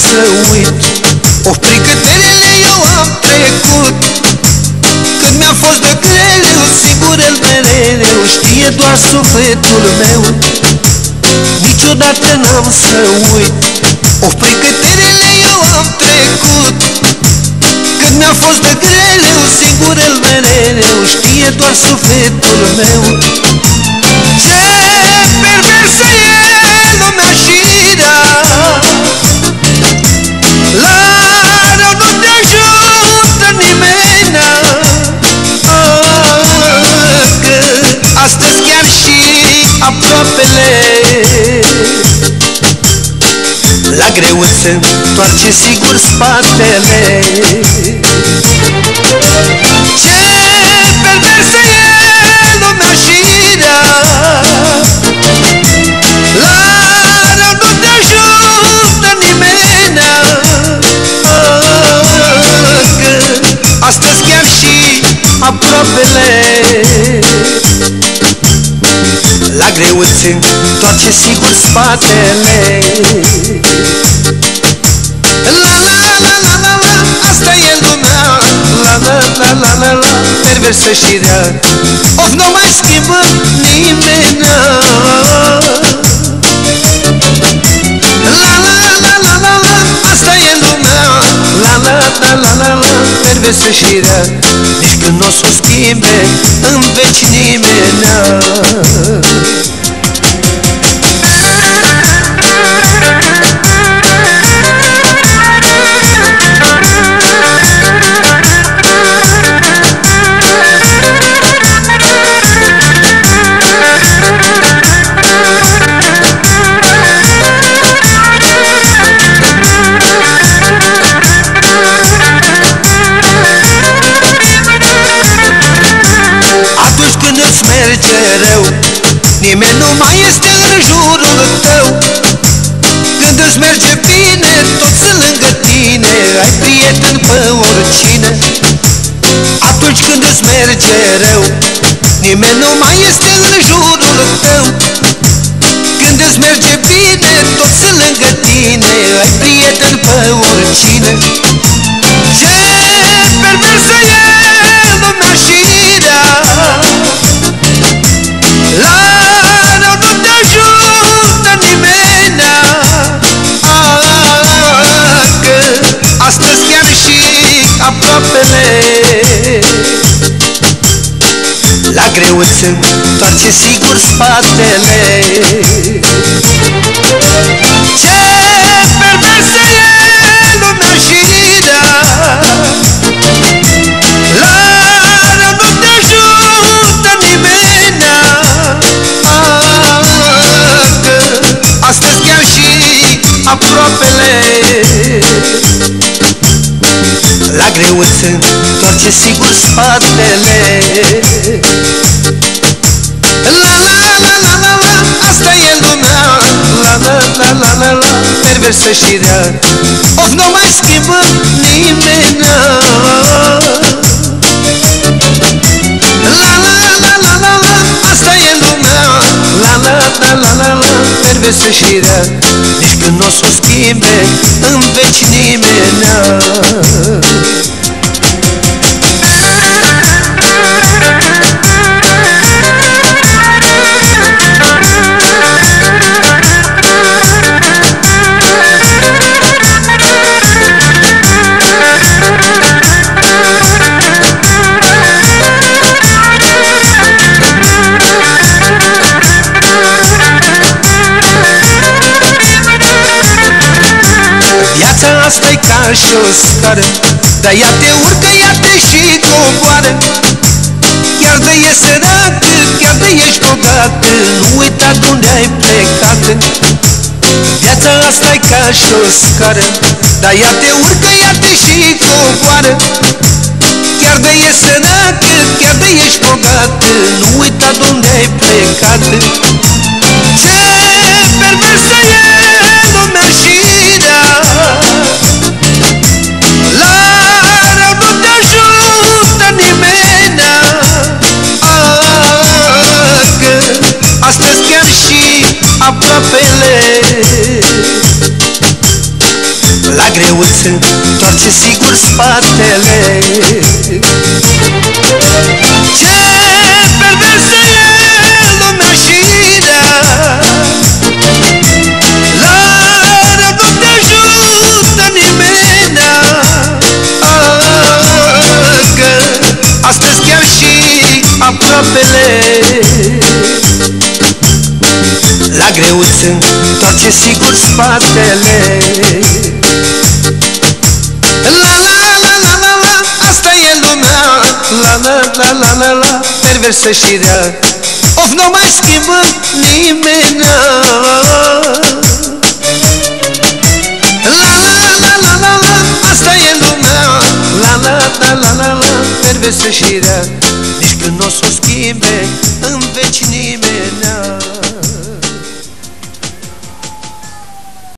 să uit. Of, prin câte rele eu am trecut. Când mi-a fost de greu, sigur el mereu știe doar sufletul meu. Niciodată n-am să uit. Of, prin câte rele eu am trecut. Când mi-a fost de greu, sigur el mereu știe doar sufletul meu. Ce perversă e lumea șirea, la rău nu te ajută nimeni. Că astăzi chiar și aproapele la greu îți întoarce sigur spatele. Ce perversă e lumea șirea, la rău nu te ajută nimeni. Că astăzi chiar și aproapele la greu îți întoarce sigur spatele. La la la la la la, asta e lumea. La la la la la la, perversă și rea. Of, nu mai schimbă nimeni. La la la la la la, asta e lumea. La la la la la la, perversă și rea. Nici când n-o s-o schimbe în veci nimeni. Merge rău, nimeni nu mai este în jurul tău. Când îți merge bine, toți sunt lângă tine, ai prieten pe oricine. Atunci când îți merge rău, nimeni nu mai este în jurul tău. Când îți merge bine, toți sunt lângă tine, ai prieten pe oricine. Ce perversă e lumea șirea, la rău nu te ajută nimeni. Că astăzi chiar și aproapele la greu îți întoarce sigur spatele. Ce perversă e lumea șirea, la rău nu te ajută nimeni. Că astăzi chiar și aproapele la greu îți întoarce sigur spatele. La la la la la la, asta e lumea. La la la la la la, perversă și rea. Of, nu mai schimbă nimeni. La la la la la la, asta e lumea. La la la la la la, perversă și rea. Nici când n-o s-o schimbe în veci nimeni. Asta-i ca și o scară, dar ea te urcă, ea te și coboară. Chiar de ești săracă, chiar de ești bogată, nu uita de-unde ai plecat. Viața asta-i ca și o scară, dar ea te urcă, ea te și coboară. Chiar de ești săracă, chiar de ești bogată, nu uita de-unde ai plecat. Ce perversă e lumea șirea, la rău nu te ajută nimeni. Că astăzi chiar și aproapele greuță întoarce sigur spatele. Ce perversă e lumea și rea, la rău nu te ajută nimenea. Că astăzi chiar și aproapele la greuță întoarce sigur spatele. La la la la la la, asta e lumea. La la la la la la, perversă și rea. Of, nu mai schimbă nimenea. La la la la la la, asta e lumea. La la la la la la, perversă și rea.